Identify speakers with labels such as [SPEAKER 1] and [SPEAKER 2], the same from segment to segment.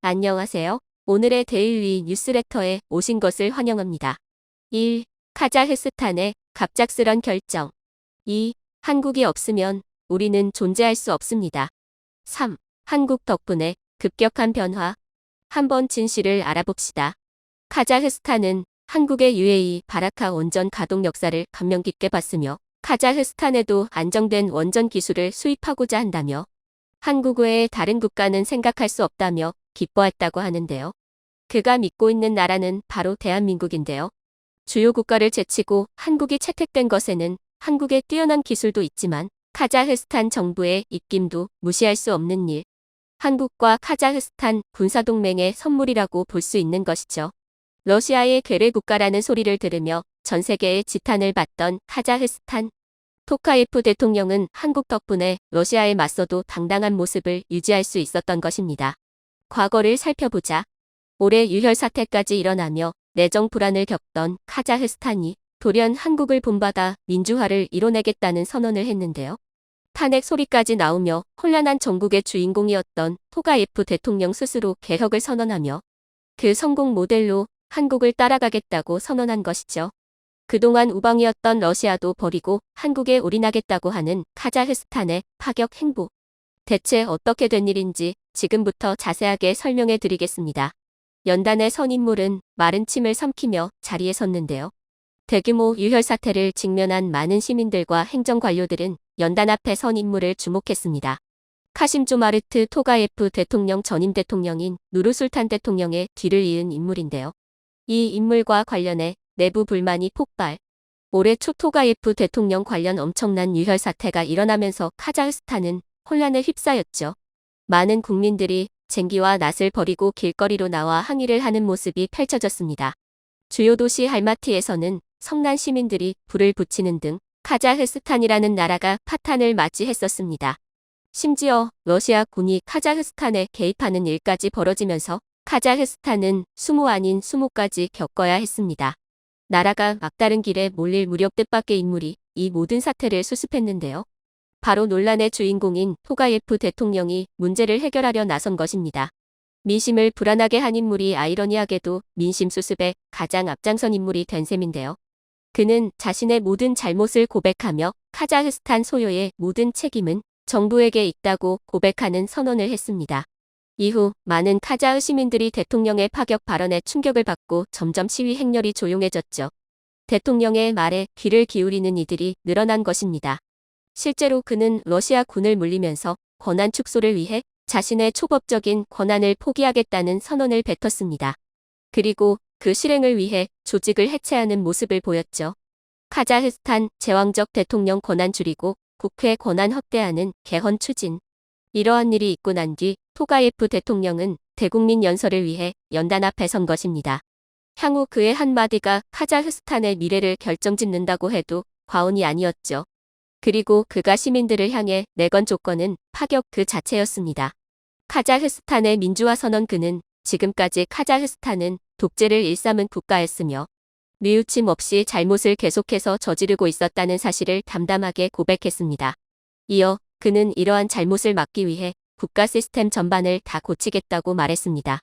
[SPEAKER 1] 안녕하세요. 오늘의 데일리 뉴스레터에 오신 것을 환영합니다. 1. 카자흐스탄의 갑작스런 결정. 2. 한국이 없으면 우리는 존재할 수 없습니다. 3. 한국 덕분에 급격한 변화. 한번 진실을 알아봅시다. 카자흐스탄은 한국의 UAE 바라카 원전 가동 역사를 감명 깊게 봤으며 카자흐스탄에도 안정된 원전 기술을 수입하고자 한다며 한국 외의 다른 국가는 생각할 수 없다며 기뻐했다고 하는데요. 그가 믿고 있는 나라는 바로 대한민국인데요. 주요 국가를 제치고 한국이 채택된 것에는 한국의 뛰어난 기술도 있지만 카자흐스탄 정부의 입김도 무시할 수 없는 일. 한국과 카자흐스탄 군사동맹의 선물이라고 볼 수 있는 것이죠. 러시아의 괴뢰 국가라는 소리를 들으며 전 세계의 지탄을 받던 카자흐스탄. 토카예프 대통령은 한국 덕분에 러시아에 맞서도 당당한 모습을 유지할 수 있었던 것입니다. 과거를 살펴보자. 올해 유혈 사태까지 일어나며 내정 불안을 겪던 카자흐스탄이 돌연 한국을 본받아 민주화를 이뤄내겠다는 선언을 했는데요. 탄핵 소리까지 나오며 혼란한 전국의 주인공이었던 토가예프 대통령 스스로 개혁을 선언하며 그 성공 모델로 한국을 따라가겠다고 선언한 것이죠. 그동안 우방이었던 러시아도 버리고 한국에 올인하겠다고 하는 카자흐스탄의 파격 행보. 대체 어떻게 된 일인지 지금부터 자세하게 설명해 드리겠습니다. 연단의 선인물은 마른 침을 삼키며 자리에 섰는데요. 대규모 유혈 사태를 직면한 많은 시민들과 행정관료들은 연단 앞에 선 인물을 주목했습니다. 카심조마르트 토가예프 대통령 전임 대통령인 누르술탄 대통령의 뒤를 이은 인물인데요. 이 인물과 관련해 내부 불만이 폭발. 올해 초 토가예프 대통령 관련 엄청난 유혈 사태가 일어나면서 카자흐스탄은 혼란에 휩싸였죠. 많은 국민들이 쟁기와 낫을 버리고 길거리로 나와 항의를 하는 모습이 펼쳐졌습니다. 주요 도시 알마티에서는 성난 시민들이 불을 붙이는 등 카자흐스탄이라는 나라가 파탄을 맞이했었습니다. 심지어 러시아 군이 카자흐스탄에 개입하는 일까지 벌어지면서 카자흐스탄은 수모 아닌 수모까지 겪어야 했습니다. 나라가 막다른 길에 몰릴 무렵 뜻밖의 인물이 이 모든 사태를 수습했는데요. 바로 논란의 주인공인 토가예프 대통령이 문제를 해결하려 나선 것입니다. 민심을 불안하게 한 인물이 아이러니하게도 민심 수습에 가장 앞장선 인물이 된 셈인데요. 그는 자신의 모든 잘못을 고백하며 카자흐스탄 소요의 모든 책임은 정부에게 있다고 고백하는 선언을 했습니다. 이후 많은 카자흐 시민들이 대통령의 파격 발언에 충격을 받고 점점 시위 행렬이 조용해졌죠. 대통령의 말에 귀를 기울이는 이들이 늘어난 것입니다. 실제로 그는 러시아 군을 물리면서 권한 축소를 위해 자신의 초법적인 권한을 포기하겠다는 선언을 뱉었습니다. 그리고 그 실행을 위해 조직을 해체하는 모습을 보였죠. 카자흐스탄 제왕적 대통령 권한 줄이고 국회 권한 확대하는 개헌 추진. 이러한 일이 있고 난 뒤 토가예프 대통령은 대국민 연설을 위해 연단 앞에 선 것입니다. 향후 그의 한마디가 카자흐스탄의 미래를 결정짓는다고 해도 과언이 아니었죠. 그리고 그가 시민들을 향해 내건 조건은 파격 그 자체였습니다. 카자흐스탄의 민주화 선언. 그는 지금까지 카자흐스탄은 독재를 일삼은 국가였으며 뉘우침 없이 잘못을 계속해서 저지르고 있었다는 사실을 담담하게 고백했습니다. 이어 그는 이러한 잘못을 막기 위해 국가 시스템 전반을 다 고치겠다고 말했습니다.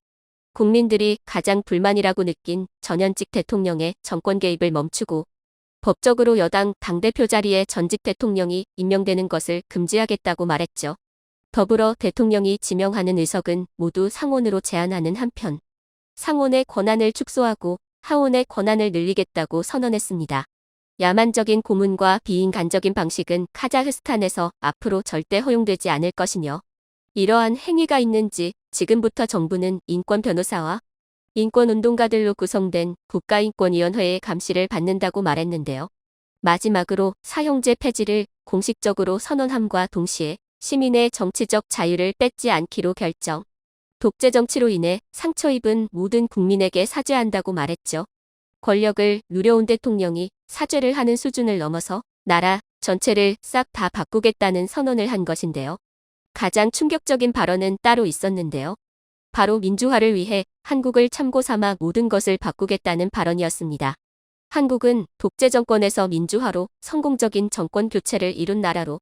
[SPEAKER 1] 국민들이 가장 불만이라고 느낀 전현직 대통령의 정권 개입을 멈추고 법적으로 여당 당대표 자리에 전직 대통령이 임명되는 것을 금지하겠다고 말했죠. 더불어 대통령이 지명하는 의석은 모두 상원으로 제한하는 한편 상원의 권한을 축소하고 하원의 권한을 늘리겠다고 선언했습니다. 야만적인 고문과 비인간적인 방식은 카자흐스탄에서 앞으로 절대 허용되지 않을 것이며 이러한 행위가 있는지 지금부터 정부는 인권 변호사와 인권운동가들로 구성된 국가인권위원회의 감시를 받는다고 말했는데요. 마지막으로 사형제 폐지를 공식적으로 선언함과 동시에 시민의 정치적 자유를 뺏지 않기로 결정. 독재 정치로 인해 상처 입은 모든 국민에게 사죄한다고 말했죠. 권력을 누려온 대통령이 사죄를 하는 수준을 넘어서 나라 전체를 싹 다 바꾸겠다는 선언을 한 것인데요. 가장 충격적인 발언은 따로 있었는데요. 바로 민주화를 위해 한국을 참고 삼아 모든 것을 바꾸겠다는 발언이었습니다. 한국은 독재 정권에서 민주화로 성공적인 정권 교체를 이룬 나라로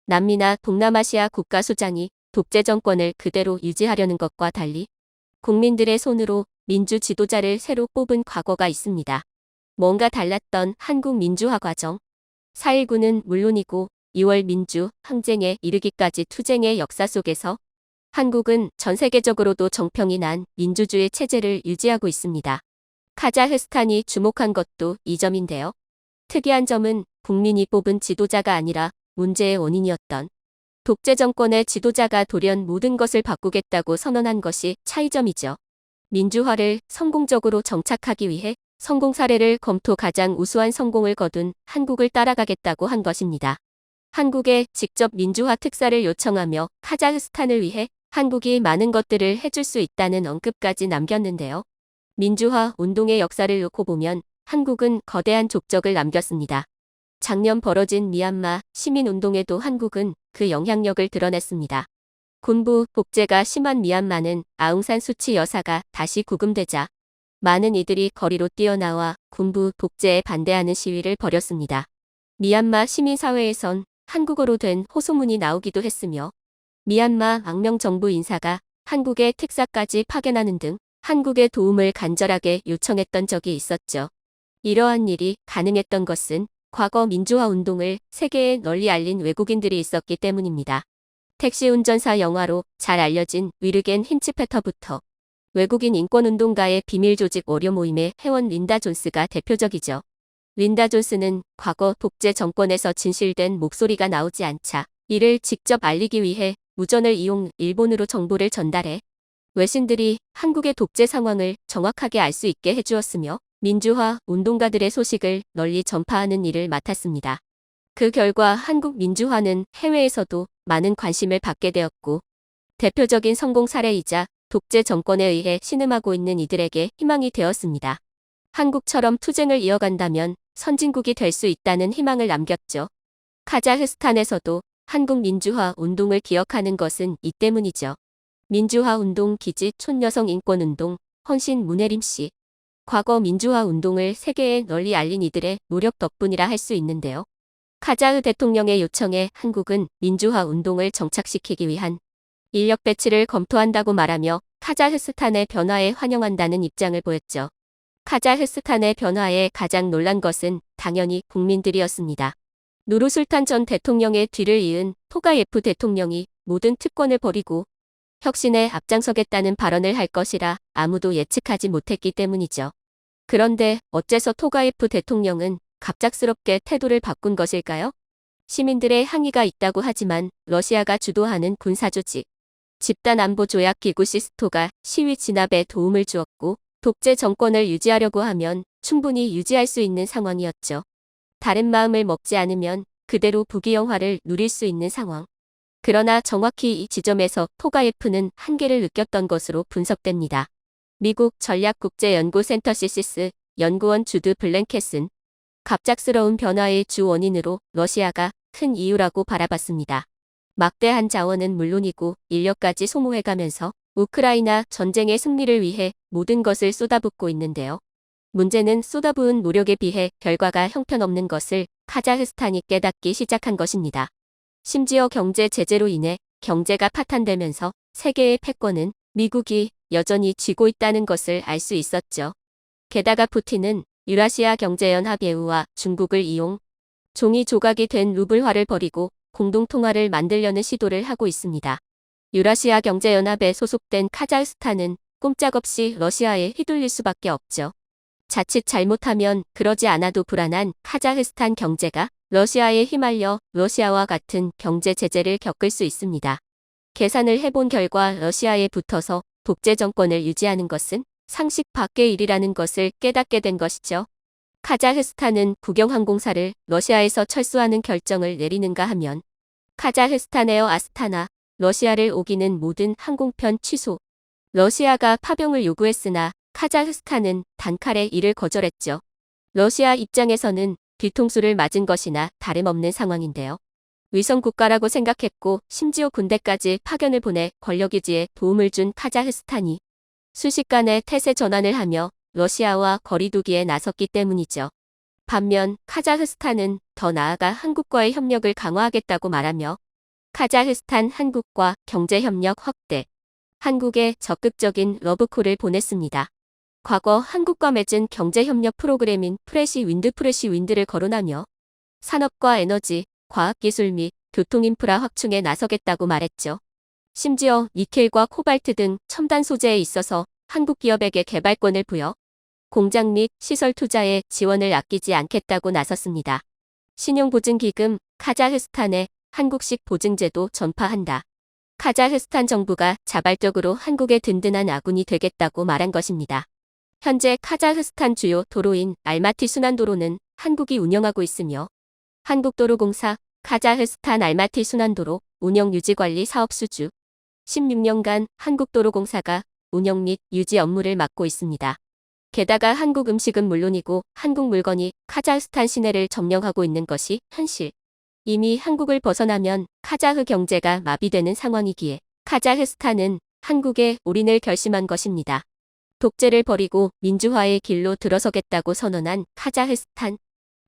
[SPEAKER 1] 남미나 동남아시아 국가 수장이 독재 정권을 그대로 유지하려는 것과 달리 국민들의 손으로 민주 지도자를 새로 뽑은 과거가 있습니다. 뭔가 달랐던 한국 민주화 과정. 4.19는 물론이고 2월 민주 항쟁에 이르기까지 투쟁의 역사 속에서 한국은 전 세계적으로도 정평이 난 민주주의 체제를 유지하고 있습니다. 카자흐스탄이 주목한 것도 이 점인데요. 특이한 점은 국민이 뽑은 지도자가 아니라 문제의 원인이었던 독재 정권의 지도자가 돌연 모든 것을 바꾸겠다고 선언한 것이 차이점이죠. 민주화를 성공적으로 정착하기 위해 성공 사례를 검토 가장 우수한 성공을 거둔 한국을 따라가겠다고 한 것입니다. 한국에 직접 민주화 특사를 요청하며 카자흐스탄을 위해 한국이 많은 것들을 해줄 수 있다는 언급까지 남겼는데요. 민주화 운동의 역사를 놓고 보면 한국은 거대한 족적을 남겼습니다. 작년 벌어진 미얀마 시민운동에도 한국은 그 영향력을 드러냈습니다. 군부 독재가 심한 미얀마는 아웅산 수치 여사가 다시 구금되자 많은 이들이 거리로 뛰어나와 군부 독재에 반대하는 시위를 벌였습니다. 미얀마 시민사회에선 한국어로 된 호소문이 나오기도 했으며 미얀마 악명 정부 인사가 한국의 특사까지 파견하는 등 한국의 도움을 간절하게 요청했던 적이 있었죠. 이러한 일이 가능했던 것은 과거 민주화 운동을 세계에 널리 알린 외국인들이 있었기 때문입니다. 택시 운전사 영화로 잘 알려진 위르겐 힌츠페터부터 외국인 인권운동가의 비밀 조직 오려 모임의 회원 린다 존스가 대표적이죠. 린다 존스는 과거 독재 정권에서 진실된 목소리가 나오지 않자 이를 직접 알리기 위해 무전을 이용 일본으로 정보를 전달해 외신들이 한국의 독재 상황을 정확하게 알 수 있게 해주었으며 민주화 운동가들의 소식을 널리 전파하는 일을 맡았습니다. 그 결과 한국 민주화는 해외에서도 많은 관심을 받게 되었고 대표적인 성공 사례이자 독재 정권에 의해 신음하고 있는 이들에게 희망이 되었습니다. 한국처럼 투쟁을 이어간다면 선진국이 될 수 있다는 희망을 남겼죠. 카자흐스탄에서도 한국 민주화 운동을 기억하는 것은 이 때문이죠. 민주화 운동 기지 촌여성 인권운동 헌신 문혜림 씨. 과거 민주화 운동을 세계에 널리 알린 이들의 노력 덕분이라 할 수 있는데요. 카자흐 대통령의 요청에 한국은 민주화 운동을 정착시키기 위한 인력 배치를 검토한다고 말하며 카자흐스탄의 변화에 환영한다는 입장을 보였죠. 카자흐스탄의 변화에 가장 놀란 것은 당연히 국민들이었습니다. 누르술탄 전 대통령의 뒤를 이은 토가예프 대통령이 모든 특권을 버리고 혁신에 앞장서겠다는 발언을 할 것이라 아무도 예측하지 못했기 때문이죠. 그런데 어째서 토가예프 대통령은 갑작스럽게 태도를 바꾼 것일까요? 시민들의 항의가 있다고 하지만 러시아가 주도하는 군사조직 집단안보조약기구 시스토가 시위 진압에 도움을 주었고 독재 정권을 유지하려고 하면 충분히 유지할 수 있는 상황이었죠. 다른 마음을 먹지 않으면 그대로 부귀영화를 누릴 수 있는 상황. 그러나 정확히 이 지점에서 토가예프는 한계를 느꼈던 것으로 분석됩니다. 미국 전략국제연구센터 CSIS 연구원 주드 블랭켓은 갑작스러운 변화의 주 원인으로 러시아가 큰 이유라고 바라봤습니다. 막대한 자원은 물론이고 인력까지 소모해가면서 우크라이나 전쟁의 승리를 위해 모든 것을 쏟아붓고 있는데요. 문제는 쏟아부은 노력에 비해 결과가 형편없는 것을 카자흐스탄이 깨닫기 시작한 것입니다. 심지어 경제 제재로 인해 경제가 파탄되면서 세계의 패권은 미국이 여전히 쥐고 있다는 것을 알 수 있었죠. 게다가 푸틴은 유라시아 경제연합 EU와 중국을 이용 종이 조각이 된 루블화를 버리고 공동통화를 만들려는 시도를 하고 있습니다. 유라시아 경제연합에 소속된 카자흐스탄은 꼼짝없이 러시아에 휘둘릴 수밖에 없죠. 자칫 잘못하면 그러지 않아도 불안한 카자흐스탄 경제가 러시아에 휘말려 러시아와 같은 경제 제재를 겪을 수 있습니다. 계산을 해본 결과 러시아에 붙어서 독재 정권을 유지하는 것은 상식 밖의 일이라는 것을 깨닫게 된 것이죠. 카자흐스탄은 국영항공사를 러시아에서 철수하는 결정을 내리는가 하면 카자흐스탄 에어 아스타나, 러시아를 오기는 모든 항공편 취소. 러시아가 파병을 요구했으나 카자흐스탄은 단칼에 이를 거절했죠. 러시아 입장에서는 뒤통수를 맞은 것이나 다름없는 상황인데요. 위성국가라고 생각했고 심지어 군대까지 파견을 보내 권력유지에 도움을 준 카자흐스탄이 순식간에 태세 전환을 하며 러시아와 거리두기에 나섰기 때문이죠. 반면 카자흐스탄은 더 나아가 한국과의 협력을 강화하겠다고 말하며 카자흐스탄 한국과 경제협력 확대. 한국에 적극적인 러브콜을 보냈습니다. 과거 한국과 맺은 경제협력 프로그램인 프레시윈드를 거론하며 산업과 에너지, 과학기술 및 교통인프라 확충에 나서겠다고 말했죠. 심지어 니켈과 코발트 등 첨단 소재에 있어서 한국 기업에게 개발권을 부여 공장 및 시설 투자에 지원을 아끼지 않겠다고 나섰습니다. 신용보증기금 카자흐스탄에 한국식 보증제도 전파한다. 카자흐스탄 정부가 자발적으로 한국의 든든한 아군이 되겠다고 말한 것입니다. 현재 카자흐스탄 주요 도로인 알마티 순환도로는 한국이 운영하고 있으며 한국도로공사 카자흐스탄 알마티 순환도로 운영 유지관리 사업 수주 16년간 한국도로공사가 운영 및 유지 업무를 맡고 있습니다. 게다가 한국 음식은 물론이고 한국 물건이 카자흐스탄 시내를 점령하고 있는 것이 현실. 이미 한국을 벗어나면 카자흐 경제가 마비되는 상황이기에 카자흐스탄은 한국에 올인을 결심한 것입니다. 독재를 버리고 민주화의 길로 들어서겠다고 선언한 카자흐스탄.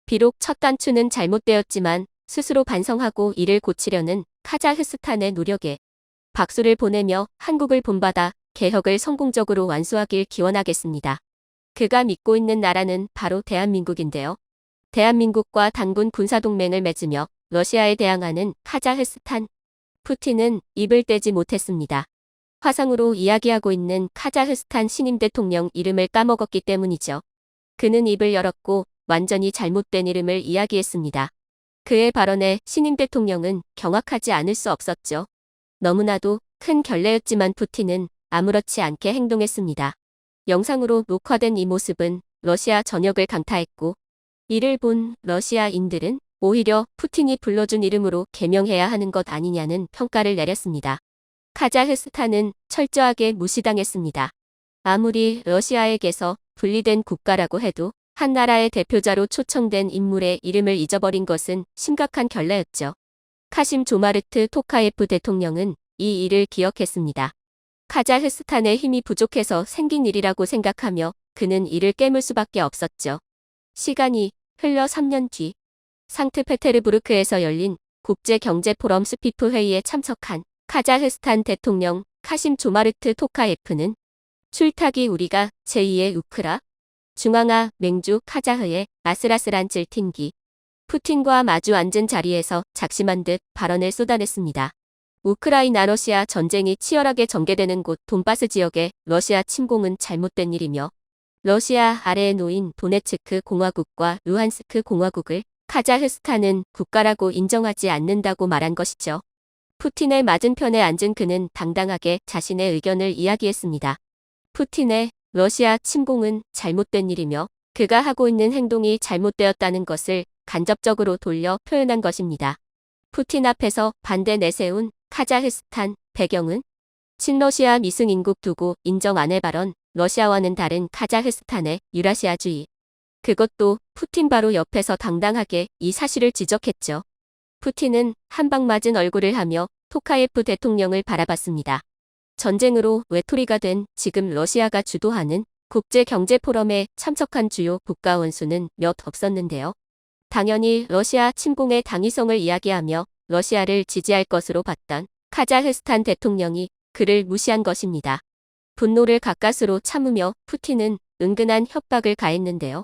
[SPEAKER 1] 비록 첫 단추는 잘못되었지만 스스로 반성하고 이를 고치려는 카자흐스탄의 노력에 박수를 보내며 한국을 본받아 개혁을 성공적으로 완수하길 기원하겠습니다. 그가 믿고 있는 나라는 바로 대한민국인데요. 대한민국과 단군 군사동맹을 맺으며 러시아에 대항하는 카자흐스탄. 푸틴은 입을 떼지 못했습니다. 화상으로 이야기하고 있는 카자흐스탄 신임 대통령 이름을 까먹었기 때문이죠. 그는 입을 열었고 완전히 잘못된 이름을 이야기했습니다. 그의 발언에 신임 대통령은 경악하지 않을 수 없었죠. 너무나도 큰 결례였지만 푸틴은 아무렇지 않게 행동했습니다. 영상으로 녹화된 이 모습은 러시아 전역을 강타했고 이를 본 러시아인들은 오히려 푸틴이 불러준 이름으로 개명해야 하는 것 아니냐는 평가를 내렸습니다. 카자흐스탄은 철저하게 무시당했습니다. 아무리 러시아에게서 분리된 국가라고 해도 한 나라의 대표자로 초청된 인물의 이름을 잊어버린 것은 심각한 결례였죠. 카심 조마르트 토카예프 대통령은 이 일을 기억했습니다. 카자흐스탄의 힘이 부족해서 생긴 일이라고 생각하며 그는 이를 깨물 수밖에 없었죠. 시간이 흘러 3년 뒤 상트페테르부르크에서 열린 국제경제포럼 스피프 회의에 참석한 카자흐스탄 대통령 카심 조마르트 토카예프는 출탁이 우리가 제2의 우크라 중앙아 맹주 카자흐의 아슬아슬한 질틴기 푸틴과 마주 앉은 자리에서 작심한 듯 발언을 쏟아냈습니다. 우크라이나 러시아 전쟁이 치열하게 전개되는 곳 돈바스 지역의 러시아 침공은 잘못된 일이며 러시아 아래에 놓인 도네츠크 공화국과 루한스크 공화국을 카자흐스탄은 국가라고 인정하지 않는다고 말한 것이죠. 푸틴의 맞은편에 앉은 그는 당당하게 자신의 의견을 이야기했습니다. 푸틴의 러시아 침공은 잘못된 일이며 그가 하고 있는 행동이 잘못되었다는 것을 간접적으로 돌려 표현한 것입니다. 푸틴 앞에서 반대 내세운 카자흐스탄 배경은 친러시아 미승인국 두고 인정 안 해 발언 러시아와는 다른 카자흐스탄의 유라시아주의. 그것도 푸틴 바로 옆에서 당당하게 이 사실을 지적했죠. 푸틴은 한 방 맞은 얼굴을 하며 토카예프 대통령을 바라봤습니다. 전쟁으로 외톨이가 된 지금 러시아가 주도하는 국제경제포럼에 참석한 주요 국가 원수는 몇 없었는데요. 당연히 러시아 침공의 당위성을 이야기하며 러시아를 지지할 것으로 봤던 카자흐스탄 대통령이 그를 무시한 것입니다. 분노를 가까스로 참으며 푸틴은 은근한 협박을 가했는데요.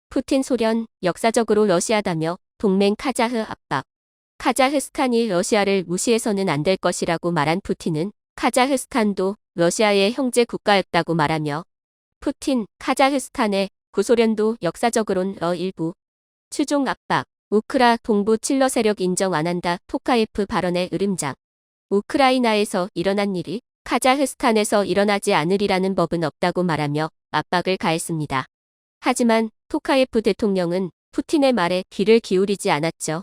[SPEAKER 1] 푸틴 소련 역사적으로 러시아다며 동맹 카자흐 압박. 카자흐스탄이 러시아를 무시해서는 안 될 것이라고 말한 푸틴은 카자흐스탄도 러시아의 형제 국가였다고 말하며 푸틴 카자흐스탄의 구소련도 역사적으론 일부 추종 압박. 우크라 동부 칠러 세력 인정 안 한다. 토카예프 발언의 으름장. 우크라이나에서 일어난 일이 카자흐스탄에서 일어나지 않으리라는 법은 없다고 말하며 압박을 가했습니다. 하지만 토카예프 대통령은 푸틴의 말에 귀를 기울이지 않았죠.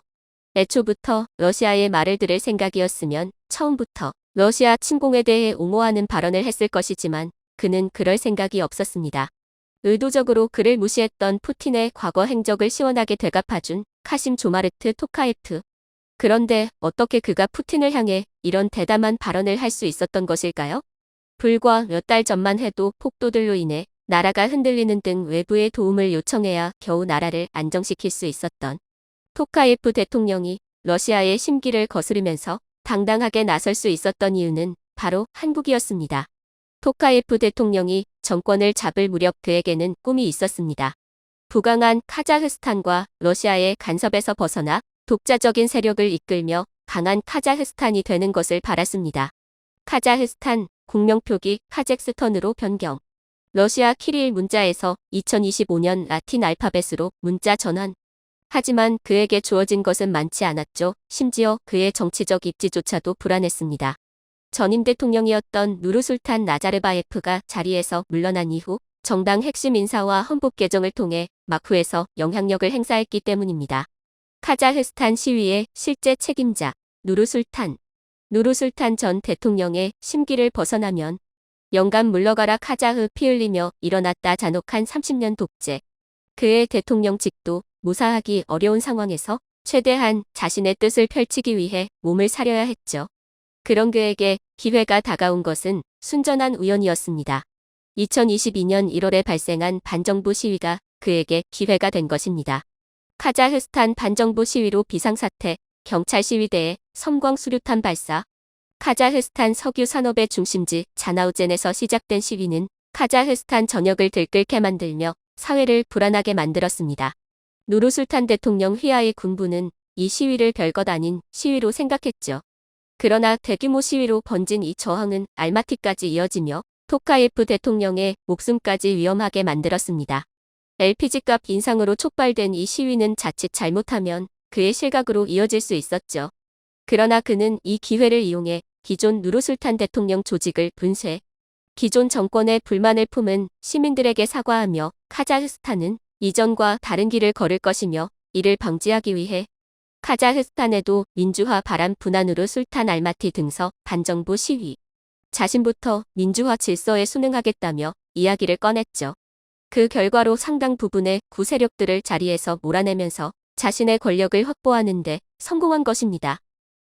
[SPEAKER 1] 애초부터 러시아의 말을 들을 생각이었으면 처음부터 러시아 침공에 대해 옹호하는 발언을 했을 것이지만 그는 그럴 생각이 없었습니다. 의도적으로 그를 무시했던 푸틴의 과거 행적을 시원하게 되갚아준 카심 조마르트 토카예프. 그런데 어떻게 그가 푸틴을 향해 이런 대담한 발언을 할 수 있었던 것일까요? 불과 몇 달 전만 해도 폭도들로 인해 나라가 흔들리는 등 외부의 도움을 요청해야 겨우 나라를 안정시킬 수 있었던 토카예프 대통령이 러시아의 심기를 거스르면서 당당하게 나설 수 있었던 이유는 바로 한국이었습니다. 토카예프 대통령이 정권을 잡을 무렵 그에게는 꿈이 있었습니다. 부강한 카자흐스탄과 러시아의 간섭에서 벗어나 독자적인 세력을 이끌며 강한 카자흐스탄이 되는 것을 바랐습니다. 카자흐스탄 국명표기 카젝스턴으로 변경. 러시아 키릴 문자에서 2025년 라틴 알파벳으로 문자 전환. 하지만 그에게 주어진 것은 많지 않았죠. 심지어 그의 정치적 입지조차도 불안했습니다. 전임 대통령이었던 누르술탄 나자르바예프가 자리에서 물러난 이후 정당 핵심 인사와 헌법 개정을 통해 마쿠에서 영향력을 행사했기 때문입니다. 카자흐스탄 시위의 실제 책임자 누르술탄. 누르술탄 전 대통령의 심기를 벗어나면 영감 물러가라 카자흐 피 흘리며 일어났다 잔혹한 30년 독재. 그의 대통령직도 무사하기 어려운 상황에서 최대한 자신의 뜻을 펼치기 위해 몸을 사려야 했죠. 그런 그에게 기회가 다가온 것은 순전한 우연이었습니다. 2022년 1월에 발생한 반정부 시위가 그에게 기회가 된 것입니다. 카자흐스탄 반정부 시위로 비상사태, 경찰 시위대에 섬광 수류탄 발사. 카자흐스탄 석유 산업의 중심지 자나우젠에서 시작된 시위는 카자흐스탄 전역을 들끓게 만들며 사회를 불안하게 만들었습니다. 누르술탄 대통령 휘하의 군부는 이 시위를 별것 아닌 시위로 생각했죠. 그러나 대규모 시위로 번진 이 저항은 알마티까지 이어지며 토카예프 대통령의 목숨까지 위험하게 만들었습니다. LPG값 인상으로 촉발된 이 시위는 자칫 잘못하면 그의 실각으로 이어질 수 있었죠. 그러나 그는 이 기회를 이용해 기존 누르술탄 대통령 조직을 분쇄, 기존 정권의 불만을 품은 시민들에게 사과하며 카자흐스탄은 이전과 다른 길을 걸을 것이며 이를 방지하기 위해 카자흐스탄에도 민주화 바람 분한으로 술탄 알마티 등서 반정부 시위. 자신부터 민주화 질서에 순응하겠다며 이야기를 꺼냈죠. 그 결과로 상당 부분의 구세력들을 자리에서 몰아내면서 자신의 권력을 확보하는 데 성공한 것입니다.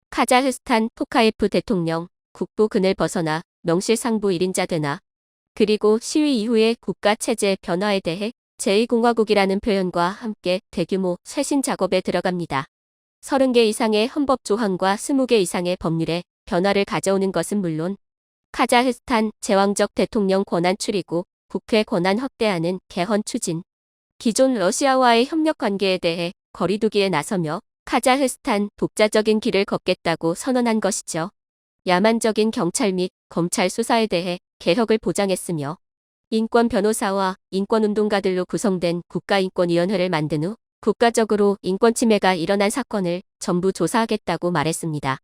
[SPEAKER 1] 카자흐스탄 토카예프 대통령 국부근을 벗어나 명실상부 1인자 되나. 그리고 시위 이후의 국가체제 변화에 대해 제2공화국이라는 표현과 함께 대규모 쇄신 작업에 들어갑니다. 30개 이상의 헌법 조항과 20개 이상의 법률에 변화를 가져오는 것은 물론 카자흐스탄 제왕적 대통령 권한 추리고 국회 권한 확대하는 개헌 추진, 기존 러시아와의 협력 관계에 대해 거리두기에 나서며 카자흐스탄 독자적인 길을 걷겠다고 선언한 것이죠. 야만적인 경찰 및 검찰 수사에 대해 개혁을 보장했으며 인권 변호사와 인권운동가들로 구성된 국가인권위원회를 만든 후 국가적으로 인권 침해가 일어난 사건을 전부 조사하겠다고 말했습니다.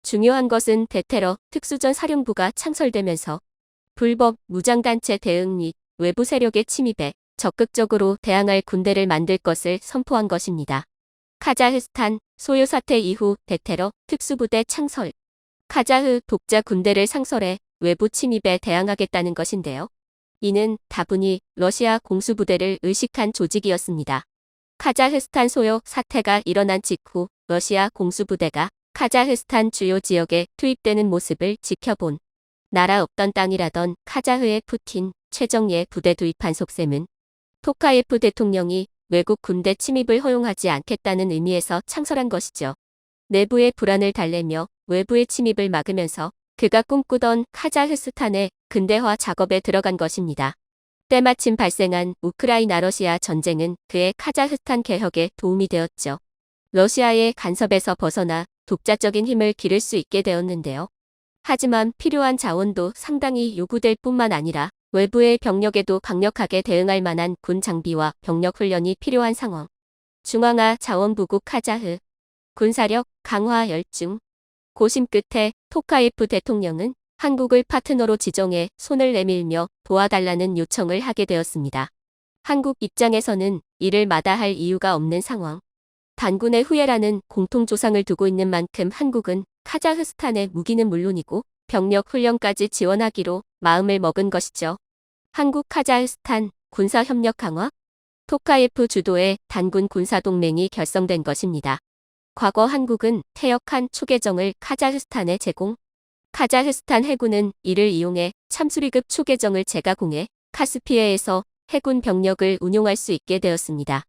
[SPEAKER 1] 중요한 것은 대테러 특수전 사령부가 창설되면서 불법 무장단체 대응 및 외부 세력의 침입에 적극적으로 대항할 군대를 만들 것을 선포한 것입니다. 카자흐스탄 소요 사태 이후 대테러 특수부대 창설. 카자흐 독자 군대를 상설해 외부 침입에 대항하겠다는 것인데요. 이는 다분히 러시아 공수부대를 의식한 조직이었습니다. 카자흐스탄 소요 사태가 일어난 직후 러시아 공수부대가 카자흐스탄 주요 지역에 투입되는 모습을 지켜본 나라 없던 땅이라던 카자흐의 푸틴 최정예 부대 도입한 속셈은 토카예프 대통령이 외국 군대 침입을 허용하지 않겠다는 의미에서 창설한 것이죠. 내부의 불안을 달래며 외부의 침입을 막으면서 그가 꿈꾸던 카자흐스탄의 근대화 작업에 들어간 것입니다. 때마침 발생한 우크라이나 러시아 전쟁은 그의 카자흐스탄 개혁에 도움이 되었죠. 러시아의 간섭에서 벗어나 독자적인 힘을 기를 수 있게 되었는데요. 하지만 필요한 자원도 상당히 요구될 뿐만 아니라 외부의 병력에도 강력하게 대응할 만한 군 장비와 병력 훈련이 필요한 상황. 중앙아 자원부국 카자흐. 군사력 강화 열중. 고심 끝에 토카예프 대통령은 한국을 파트너로 지정해 손을 내밀며 도와달라는 요청을 하게 되었습니다. 한국 입장에서는 이를 마다할 이유가 없는 상황. 반군의 후예라는 공통조상을 두고 있는 만큼 한국은 카자흐스탄의 무기는 물론이고 병력 훈련까지 지원하기로 마음을 먹은 것이죠. 한국 카자흐스탄 군사협력 강화? 토카예프 주도의 단군 군사동맹이 결성된 것입니다. 과거 한국은 퇴역한 초계정을 카자흐스탄에 제공. 카자흐스탄 해군은 이를 이용해 참수리급 초계정을 재가공해 카스피해에서 해군 병력을 운용할 수 있게 되었습니다.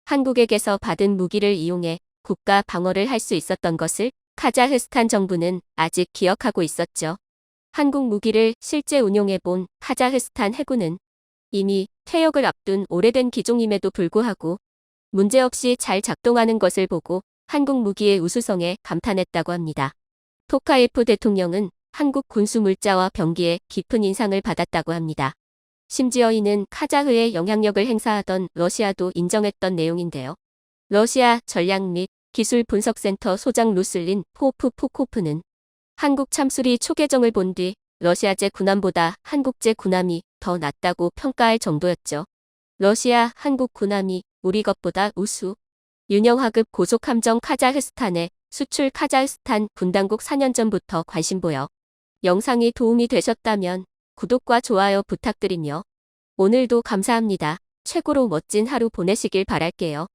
[SPEAKER 1] 한국에게서 받은 무기를 이용해 국가 방어를 할 수 있었던 것을 카자흐스탄 정부는 아직 기억하고 있었죠. 한국 무기를 실제 운용해본 카자흐스탄 해군은 이미 퇴역을 앞둔 오래된 기종임에도 불구하고 문제없이 잘 작동하는 것을 보고 한국 무기의 우수성에 감탄했다고 합니다. 토카예프 대통령은 한국 군수 물자와 병기에 깊은 인상을 받았다고 합니다. 심지어 이는 카자흐에 영향력을 행사하던 러시아도 인정했던 내용인데요. 러시아 전략 및 기술 분석센터 소장 루슬린 포프포코프는 한국 참수리 초계정을 본 뒤 러시아제 군함보다 한국제 군함이 더 낫다고 평가할 정도였죠. 러시아, 한국 군함이 우리 것보다 우수. 윤영하급 고속함정 카자흐스탄에 수출 카자흐스탄 분당국 4년 전부터 관심 보여. 영상이 도움이 되셨다면 구독과 좋아요 부탁드리며 오늘도 감사합니다. 최고로 멋진 하루 보내시길 바랄게요.